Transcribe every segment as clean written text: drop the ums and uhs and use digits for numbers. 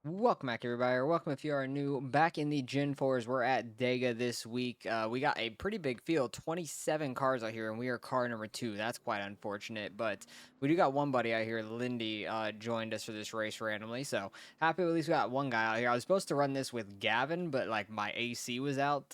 Welcome back, everybody, or welcome if you are new. Back in the Gen 4s, we're at Dega this week. We got a pretty big field, 27 cars out here, and we are car number 2. That's quite unfortunate, but we do got one buddy out here, Lindy, joined us for this race randomly, so happy at least we got one guy out here. I was supposed to run this with Gavin, but, like, my AC was out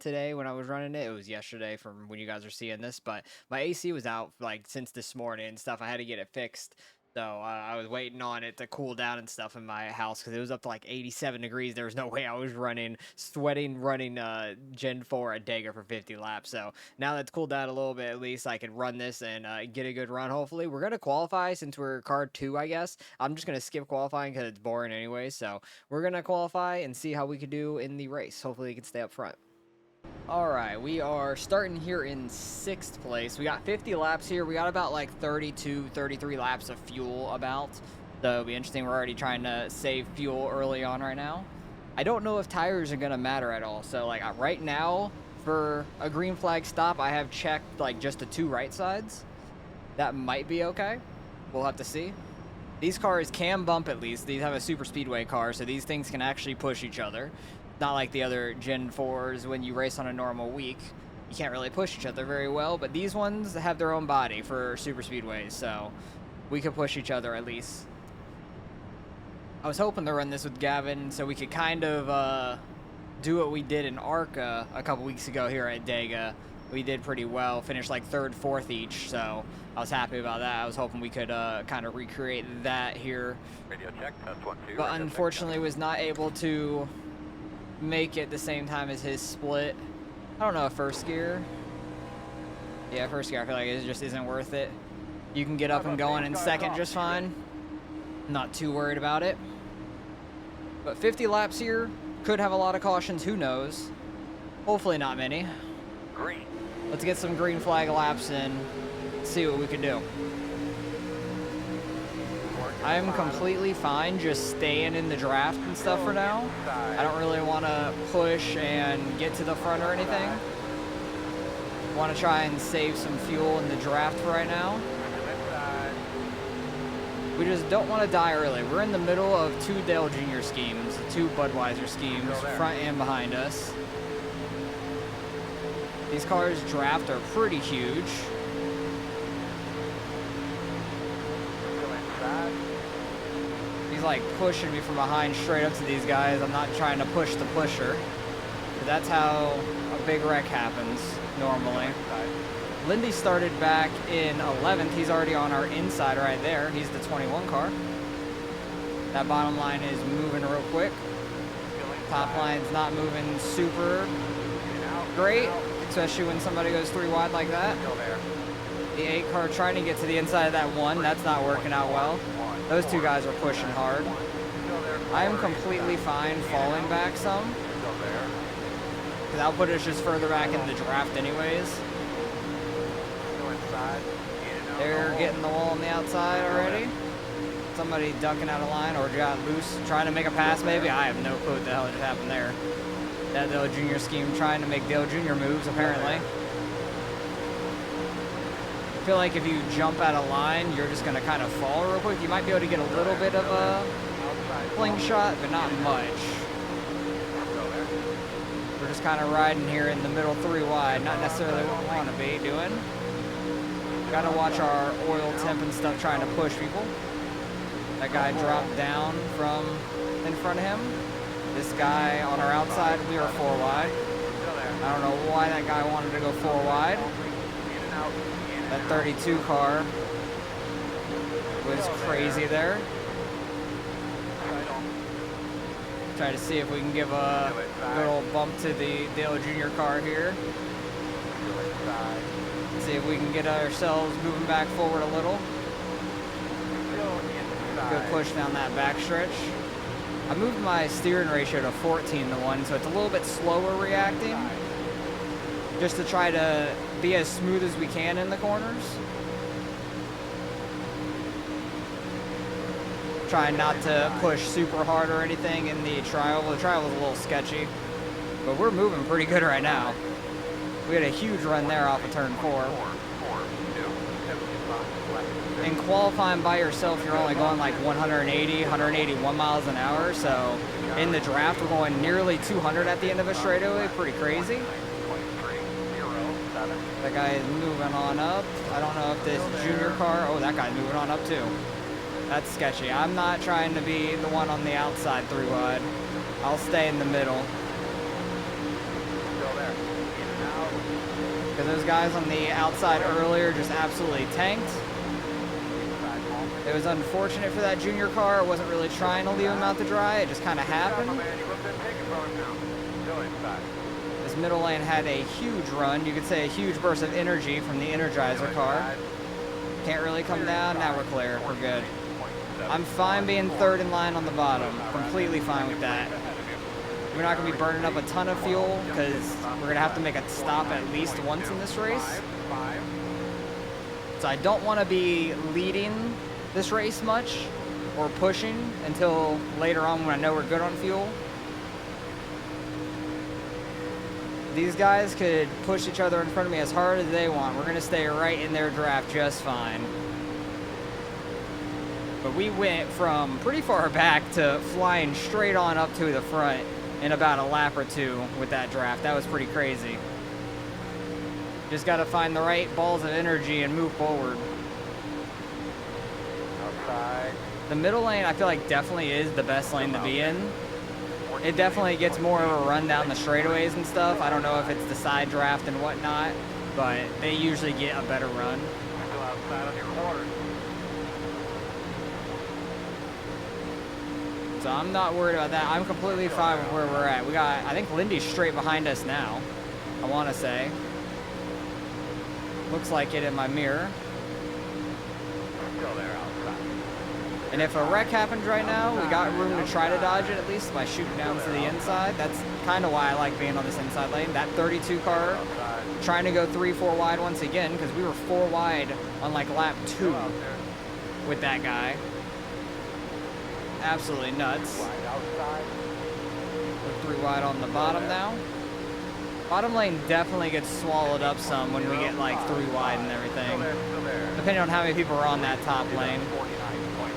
today when I was running it. It was yesterday from when you guys are seeing this, but my AC was out, like, since this morning and stuff. I had to get it fixed. So I was waiting on it to cool down and stuff in my house because it was up to like 87 degrees. There was no way I was sweating, running Gen 4 at Dega for 50 laps. So now that's cooled down a little bit, at least I can run this and get a good run, hopefully. We're going to qualify since we're car 2, I guess. I'm just going to skip qualifying because it's boring anyway. So we're going to qualify and see how we could do in the race. Hopefully we can stay up front. All right, we are starting here in 6th place. We got 50 laps here. We got about like 32, 33 laps of fuel about. So it'll be interesting. We're already trying to save fuel early on right now. I don't know if tires are going to matter at all. So like right now for a green flag stop, I have checked like just the 2 right sides. That might be okay. We'll have to see. These cars can bump at least. These have a super speedway car, so these things can actually push each other. Not like the other Gen 4s when you race on a normal week. You can't really push each other very well, but these ones have their own body for super speedways, so we could push each other at least. I was hoping to run this with Gavin so we could kind of do what we did in ARCA a couple weeks ago here at Dega. We did pretty well, finished like 3rd, 4th each, so I was happy about that. I was hoping we could kind of recreate that here. Radio check, test 1, 2. But unfortunately was not able to make it the same time as his split. I don't know if first gear. Yeah, first gear I feel like it just isn't worth it. You can get up and going in 2nd just fine. Not too worried about it. But 50 laps here, could have a lot of cautions, who knows. Hopefully not many. Green. Let's get some green flag laps and see what we can do. I'm completely fine just staying in the draft and stuff for now. I don't really want to push and get to the front or anything. Want to try and save some fuel in the draft for right now. We just don't want to die early. We're in the middle of 2 Dale Jr. schemes, 2 Budweiser schemes, front and behind us. These cars' draft are pretty huge. He's like pushing me from behind straight up to these guys. I'm not trying to push the pusher. But that's how a big wreck happens normally. Lindy started back in 11th. He's already on our inside right there. He's the 21 car. That bottom line is moving real quick. Top line's not moving super great, especially when somebody goes 3 wide like that. The 8 car trying to get to the inside of that 1. That's not working out well. Those 2 guys are pushing hard. I am completely fine falling back some, because that'll put us just further back in the draft anyways. They're getting the wall on the outside already. Somebody ducking out of line or got loose, trying to make a pass maybe. I have no clue what the hell just happened there. That Dale Jr. scheme trying to make Dale Jr. moves apparently. I feel like if you jump out of line, you're just going to kind of fall real quick. You might be able to get a little bit of a fling shot, but not much. We're just kind of riding here in the middle 3 wide. Not necessarily what we want to be doing. Got to watch our oil temp and stuff trying to push people. That guy dropped down from in front of him. This guy on our outside, we are 4 wide. I don't know why that guy wanted to go 4 wide. That 32 car was crazy there. Try to see if we can give a good old bump to the Dale Jr. car here. See if we can get ourselves moving back forward a little. Good push down that back stretch. I moved my steering ratio to 14:1, so it's a little bit slower reacting, just to try to be as smooth as we can in the corners. Trying not to push super hard or anything in the trial. The trial was a little sketchy, but we're moving pretty good right now. We had a huge run there off of turn 4. in qualifying by yourself, you're only going like 180, 181 miles an hour. So in the draft, we're going nearly 200 at the end of a straightaway. Pretty crazy. That guy is moving on up. I don't know if this junior car, oh, that guy's moving on up too. That's sketchy. I'm not trying to be the one on the outside 3 wide. I'll stay in the middle. Because those guys on the outside earlier just absolutely tanked. It was unfortunate for that junior car. I wasn't really trying to leave him out to dry. It just kind of happened. This middle lane had a huge run. You could say a huge burst of energy from the Energizer car. Can't really come down. Now we're clear. We're good. I'm fine being third in line on the bottom. Completely fine with that. We're not going to be burning up a ton of fuel because we're going to have to make a stop at least once in this race. So I don't want to be leading this race much or pushing until later on when I know we're good on fuel. These guys could push each other in front of me as hard as they want. We're going to stay right in their draft just fine. But we went from pretty far back to flying straight on up to the front in about a lap or two with that draft. That was pretty crazy. Just got to find the right balls of energy and move forward. Outside. The middle lane, I feel like definitely is the best lane to be in. It definitely gets more of a run down the straightaways and stuff. I don't know if it's the side draft and whatnot, but they usually get a better run. Still outside on your quarter. So I'm not worried about that. I'm completely fine with where we're at. We got, I think Lindy's straight behind us now, I want to say. Looks like it in my mirror. Still there outside. And if a wreck happens right now, we got room to try to dodge it at least by shooting down to the inside. That's kind of why I like being on this inside lane. That 32 car trying to go 3-4 wide once again because we were 4 wide on like lap 2 with that guy. Absolutely nuts. We're 3 wide on the bottom now. Bottom lane definitely gets swallowed up some when we get like 3 wide and everything. Depending on how many people are on that top lane.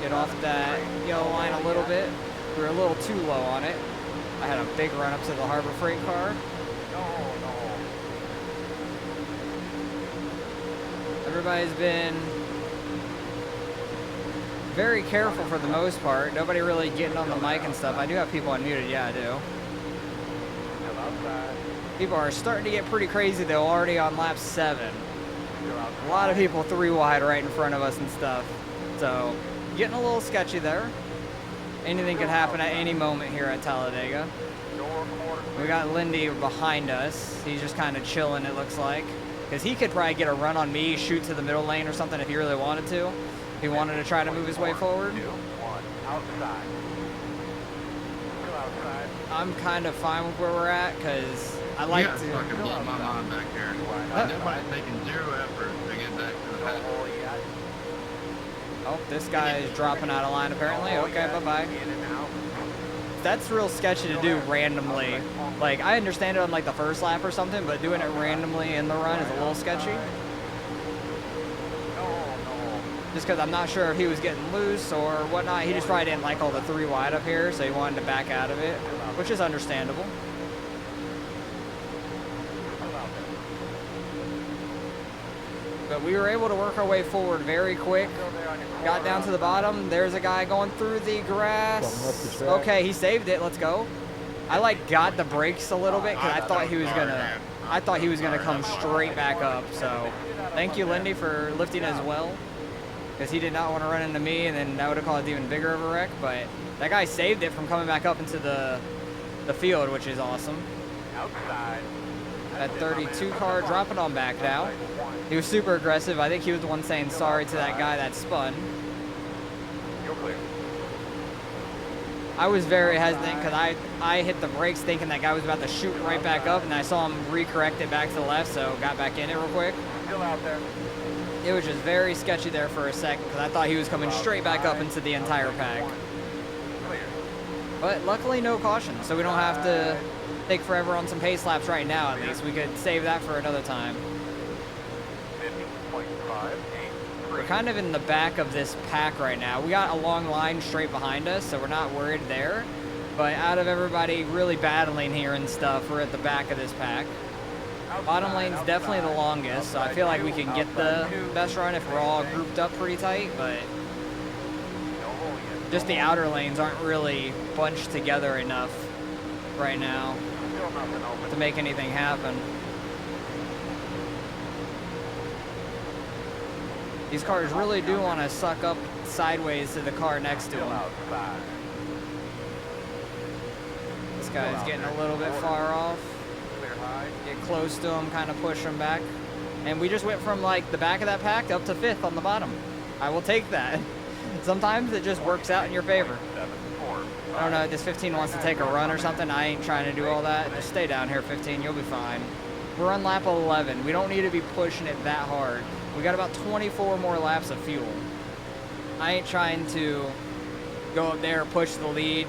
Get off that yellow line a little bit. We were a little too low on it. I had a big run up to the Harbor Freight car. Everybody's been very careful for the most part. Nobody really getting on the mic and stuff. I do have people unmuted. Yeah, I do. People are starting to get pretty crazy though, already on lap 7. A lot of people 3 wide right in front of us and stuff. So, getting a little sketchy there. Anything could happen at any moment here at Talladega. We got Lindy behind us. He's just kind of chilling, it looks like. Because he could probably get a run on me, shoot to the middle lane or something if he really wanted to. If he wanted to try to move his way forward. I'm kind of fine with where we're at because I like to. Fucking blow my mind back here. Nobody's making 0 effort to get back to the pack. Oh, this guy is dropping out of line apparently. Okay, bye-bye. That's real sketchy to do randomly. Like, I understand it on like the first lap or something, but doing it randomly in the run is a little sketchy. Just because I'm not sure if he was getting loose or whatnot. He just probably didn't like all the 3 wide up here, so he wanted to back out of it, which is understandable. But we were able to work our way forward very quick. Got down to the bottom. There's a guy going through the grass. Okay, he saved it. Let's go. I like got the brakes a little bit because I thought he was gonna come straight back up. So thank you, Lindy, for lifting as well. Because he did not want to run into me, and then that would have caused even bigger of a wreck. But that guy saved it from coming back up into the field, which is awesome. That 32 car dropping on back now. He was super aggressive. I think he was the one saying sorry to that guy that spun. I was very hesitant because I hit the brakes thinking that guy was about to shoot right back up, and I saw him recorrect it back to the left, so got back in it real quick. Still out there. It was just very sketchy there for a second because I thought he was coming straight back up into the entire pack. But luckily no caution, so we don't have to take forever on some pace laps right now at least. We could save that for another time. 50.583. We're kind of in the back of this pack right now. We got a long line straight behind us, so we're not worried there. But out of everybody really battling here and stuff, we're at the back of this pack. Bottom lane's definitely the longest, so I feel like we can get the best run if we're all grouped up pretty tight, but just the outer lanes aren't really bunched together enough right now to make anything happen. These cars really do want to suck up sideways to the car next to them. This guy's getting a little bit far off. Get close to him, kind of push him back. And we just went from like the back of that pack up to 5th on the bottom. I will take that. Sometimes it just works out in your favor. I don't know, this 15 wants to take a run or something. I ain't trying to do all that. Just stay down here, 15, you'll be fine. We're on lap 11. We don't need to be pushing it that hard. We got about 24 more laps of fuel. I ain't trying to go up there, push the lead.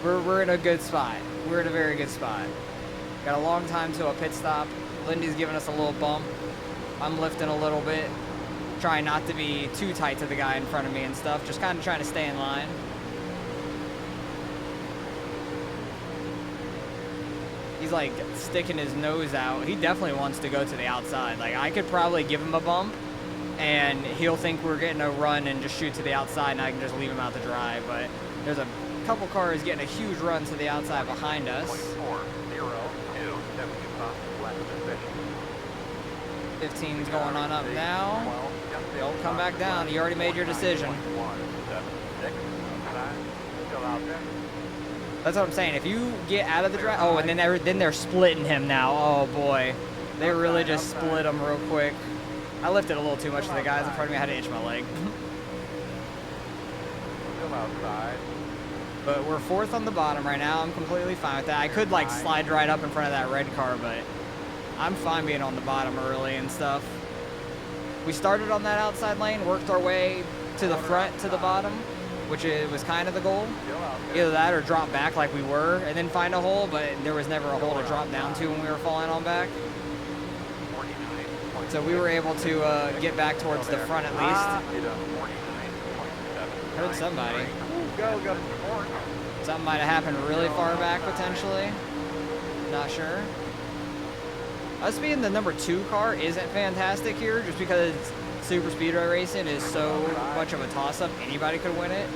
We're in a good spot. We're in a very good spot. Got a long time to a pit stop. Lindy's giving us a little bump. I'm lifting a little bit. Trying not to be too tight to the guy in front of me and stuff. Just kind of trying to stay in line. He's like sticking his nose out. He definitely wants to go to the outside. Like I could probably give him a bump and he'll think we're getting a run and just shoot to the outside and I can just leave him out to dry. But there's a couple cars getting a huge run to the outside behind us. 15's going on up now. Don't come back down. You already made your decision. That's what I'm saying. If you get out of the drive, oh, and then they're splitting him now. Oh boy, they really just split him real quick. I lifted a little too much to the guys in front of me. I had to itch my leg. But we're 4th on the bottom right now. I'm completely fine with that. I could like slide right up in front of that red car, but I'm fine being on the bottom early and stuff. We started on that outside lane, worked our way to the front to the bottom, which was kind of the goal. Either that or drop back like we were and then find a hole, but there was never a hole to drop down to when we were falling on back. So we were able to get back towards the front at least. Heard somebody. Something might have happened really far back potentially. Not sure. Us being the number 2 car isn't fantastic here just because super speedway racing is so much of a toss-up, anybody could win it.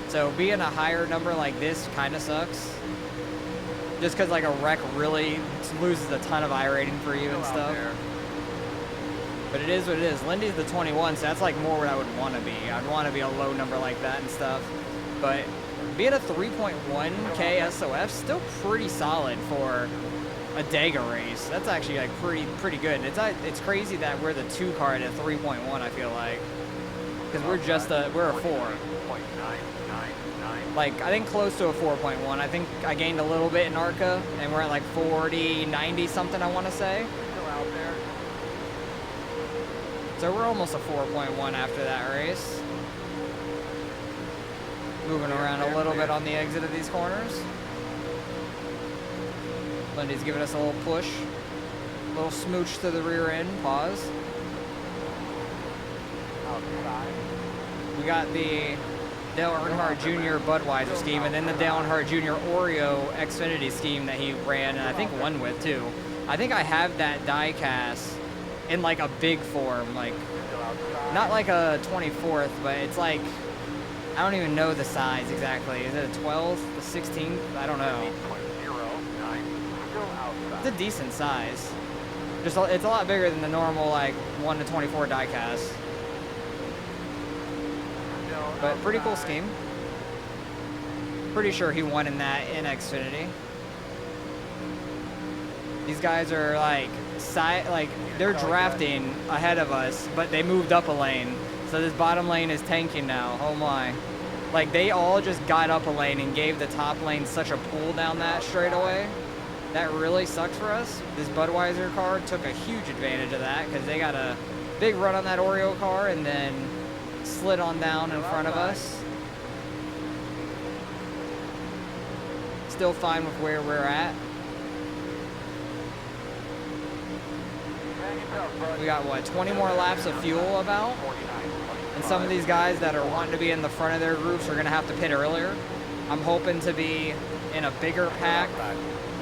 So being a higher number like this kind of sucks. Just because like a wreck really loses a ton of I rating for you and stuff. But it is what it is. Lindy's the 21, so that's like more what I would want to be. I'd want to be a low number like that and stuff. But being a 3.1K SOF still pretty solid for a Dega race. That's actually like pretty good. It's crazy that we're the 2 car at a 3.1. I feel like because we're a 4. Like I think close to a 4.1. I think I gained a little bit in ARCA, and we're at like 40, 90 something. I want to say. So we're almost a 4.1 after that race. Moving around a little bit on the exit of these corners. Lindy's giving us a little push. A little smooch to the rear end. Pause. We got the Dale Earnhardt Jr. Budweiser scheme, and then the Dale Earnhardt Jr. Oreo Xfinity scheme that he ran, and I think won with too. I think I have that die cast in like a big form, like not like a 24th, but it's like I don't even know the size exactly. Is it a 12th, a 16th? I don't know. It's a decent size. Just it's a lot bigger than the normal like 1 to 24 die cast. But pretty cool scheme. Pretty sure he won in that in Xfinity. These guys are like they're drafting ahead of us, but they moved up a lane. So this bottom lane is tanking now. Oh my. Like they all just got up a lane and gave the top lane such a pull down that straightaway. That really sucks for us. This Budweiser car took a huge advantage of that because they got a big run on that Oreo car and then slid on down in front of us. Still fine with where we're at. We got what, 20 more laps of fuel about? And some of these guys that are wanting to be in the front of their groups are going to have to pit earlier. I'm hoping to be in a bigger pack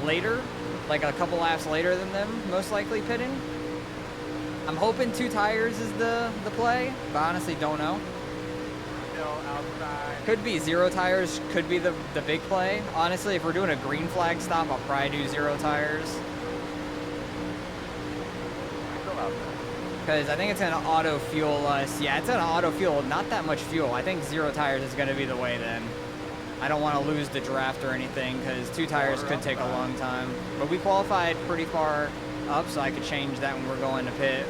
later, like a couple laps later than them, most likely pitting. I'm hoping 2 tires is the play, but I honestly don't know. Could be 0 tires, could be the big play. Honestly, if we're doing a green flag stop, I'll probably do 0 tires. Because I think it's going to auto fuel us. Yeah, it's going to auto fuel, not that much fuel. I think 0 tires is going to be the way then. I don't want to lose the draft or anything because 2 tires could take a long time. But we qualified pretty far up, so I could change that when we're going to pit.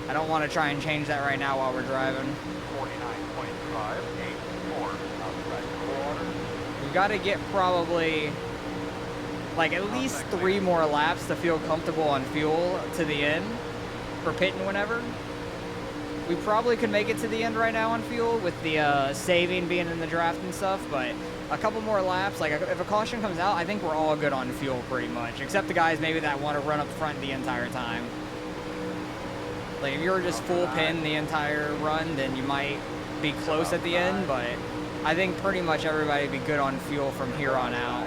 I don't want to try and change that right now while we're driving. 49.584 outside quarter. We've got to get probably like at least 3 more laps to feel comfortable on fuel to the end for pitting whenever. We probably could make it to the end right now on fuel with the saving being in the draft and stuff, but a couple more laps, like if a caution comes out, I think we're all good on fuel pretty much, except the guys maybe that want to run up front the entire time. Like if you were just full pin the entire run, then you might be close at the end, but I think pretty much everybody would be good on fuel from here on out.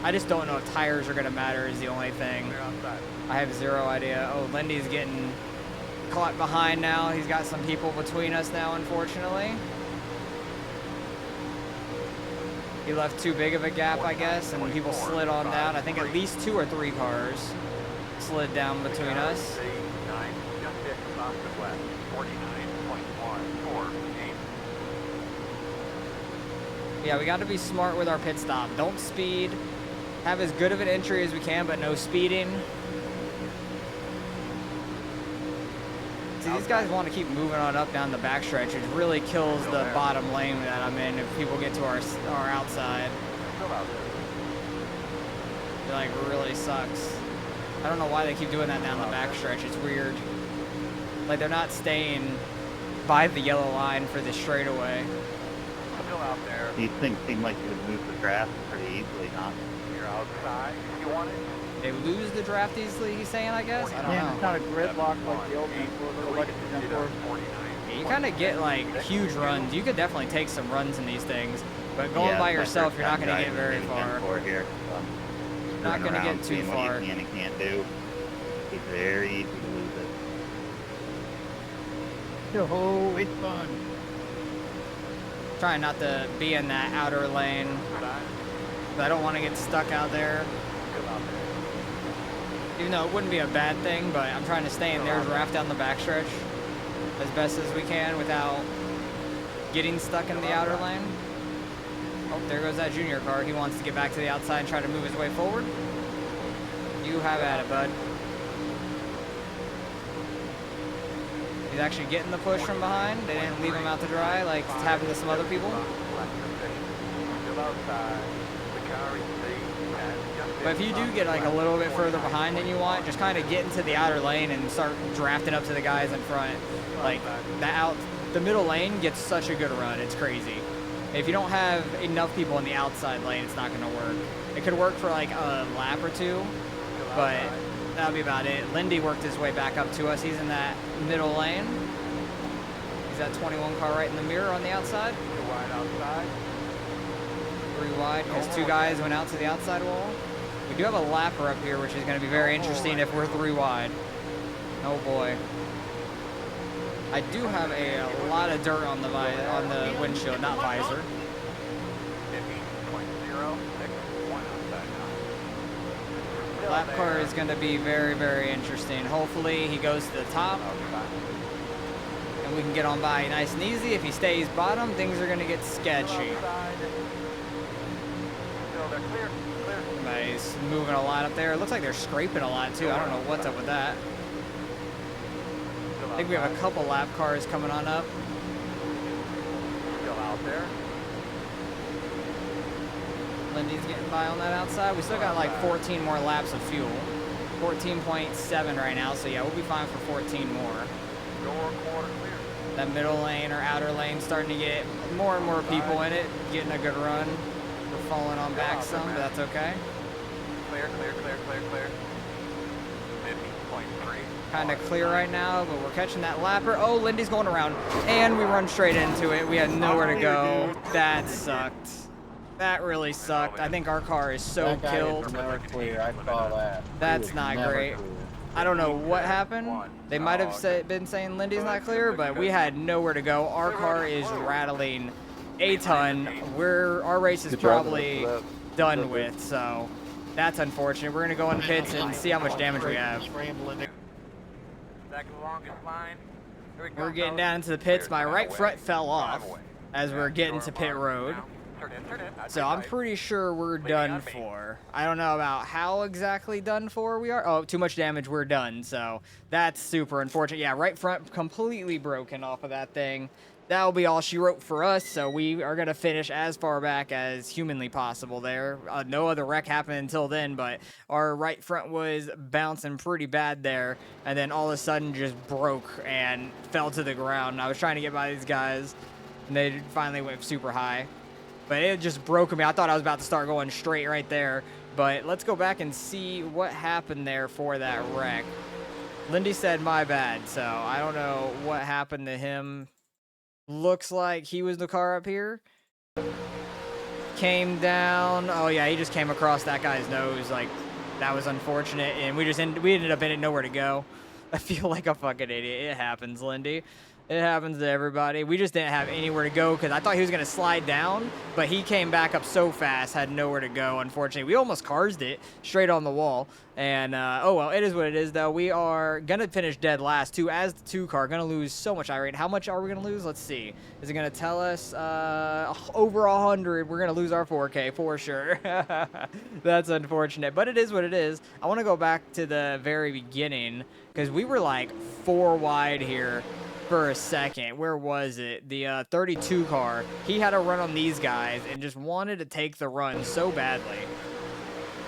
I just don't know if tires are going to matter is the only thing. I have 0 idea. Oh, Lindy's getting caught behind now. He's got some people between us now, unfortunately. He left too big of a gap, I guess, and people slid on down. I think at least 2 or 3 cars slid down between us. Yeah, we got to be smart with our pit stop. Don't speed. Have as good of an entry as we can, but no speeding. See, these guys want to keep moving on up down the backstretch, which really kills the bottom lane that I'm in if people get to our outside. It like really sucks. I don't know why they keep doing that down the backstretch. It's weird. Like they're not staying by the yellow line for the straightaway. Still out there. These things seem like you would move the draft pretty easily, huh? You're outside. If you want it. They lose the draft easily, he's saying, I guess? I don't Yeah, it's know. not a gridlock like the old people, like the Gen 4. You kind of get like huge runs. You could definitely take some runs in these things, but going by it's my yourself, first you're not time going to get driving very Gen far. 4 here. Not going to get too far. What you can and can't do. It's very easy to lose it. Oh, it's fun. Trying not to be in that outer lane, but I don't want to get stuck out there. Even though it wouldn't be a bad thing, but I'm trying to stay in their draft down the backstretch as best as we can without getting stuck in the outer lane. Oh, there goes that junior car. He wants to get back to the outside and try to move his way forward. You have at it, bud. He's actually getting the push from behind. They didn't leave him out to dry like it's happened to some other people. But if you do get like a little bit further behind than you want, just kind of get into the outer lane and start drafting up to the guys in front. Like the middle lane gets such a good run. It's crazy. If you don't have enough people in the outside lane, it's not going to work. It could work for like a lap or two, but that'll be about it. Lindy worked his way back up to us. He's in that middle lane. He's that 21 car right in the mirror on the outside. 3 wide because 2 guys went out to the outside wall. We do have a lapper up here, which is going to be very interesting if we're 3 wide. Oh boy. I do have a lot of dirt on the windshield, not visor. Lap car is going to be very, very interesting. Hopefully he goes to the top and we can get on by nice and easy. If he stays bottom, things are going to get sketchy. Everybody's moving a lot up there. It looks like they're scraping a lot too. I don't know what's up with that. I think we have a couple lap cars coming on up. Still out there. Lindy's getting by on that outside. We still got like 14 more laps of fuel. 14.7 right now, so yeah, we'll be fine for 14 more. Door quarter clear. That middle lane or outer lane starting to get more and more people in it, getting a good run. We're falling on back some, but that's okay. Clear, clear, clear, clear, clear. 50.3. Kind of clear right now, but we're catching that lapper. Oh, Lindy's going around, and we run straight into it. We had nowhere to go. That sucked. That really sucked. I think our car is so That guy killed. is never clear. I saw that. That's He is not never great. clear. I don't know what happened. They might have been saying Lindy's not clear, but we had nowhere to go. Our car is rattling a ton. Our race is probably done with, so that's unfortunate. We're gonna go in pits and see how much damage we have. Second longest line. Here we We're come, getting fellas. down into the pits. My Clear, right drive front away. fell off Drive away. as we're getting to pit road. Turn in. So I'm pretty sure we're done for. I don't know about how exactly done for we are. Oh, too much damage, we're done. So that's super unfortunate. Yeah, right front completely broken off of that thing. That'll be all she wrote for us, so we are going to finish as far back as humanly possible there. No other wreck happened until then, but our right front was bouncing pretty bad there, and then all of a sudden just broke and fell to the ground. I was trying to get by these guys, and they finally went super high. But it just broke me. I thought I was about to start going straight right there. But let's go back and see what happened there for that wreck. Lindy said my bad, so I don't know what happened to him. Looks like he was the car up here. Came down. Oh yeah, he just came across that guy's nose. Like, that was unfortunate, and we ended up in nowhere to go. I feel like a fucking idiot. It happens, Lindy. It happens to everybody. We just didn't have anywhere to go because I thought he was going to slide down, but he came back up so fast, had nowhere to go, unfortunately. We almost carsed it straight on the wall. And, oh, well, it is what it is, though. We are going to finish dead last, too, as the 2 car. Going to lose so much irate. How much are we going to lose? Let's see. Is it going to tell us over 100? We're going to lose our 4K for sure. That's unfortunate, but it is what it is. I want to go back to the very beginning because we were, like, 4 wide here for a second. Where was it? The 32 car. He had a run on these guys and just wanted to take the run so badly.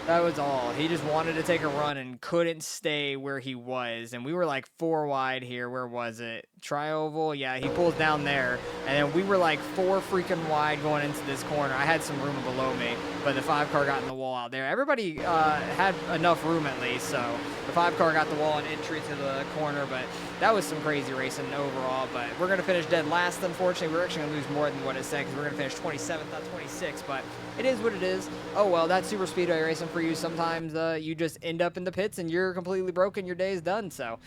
That was all. He just wanted to take a run and couldn't stay where he was. And we were like 4 wide here. Where was it? Tri-oval? Yeah, he pulls down there. And then we were like 4 freaking wide going into this corner. I had some room below me, but the 5 car got in the wall out there. Everybody had enough room at least, so the 5 car got the wall and entry to the corner, but that was some crazy racing overall. But we're going to finish dead last, unfortunately. We're actually going to lose more than what it said because we're going to finish 27th, not 26th, but it is what it is. Oh, well, that's super speedway racing for you. Sometimes you just end up in the pits and you're completely broken. Your day is done, so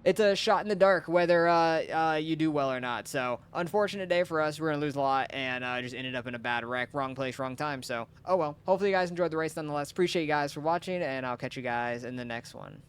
it's a shot in the dark whether you do well or not. So, unfortunate day for us. We're going to lose a lot and just ended up in a bad wreck. Wrong place, wrong time. So, oh well. Hopefully you guys enjoyed the race nonetheless. Appreciate you guys for watching, and I'll catch you guys in the next one.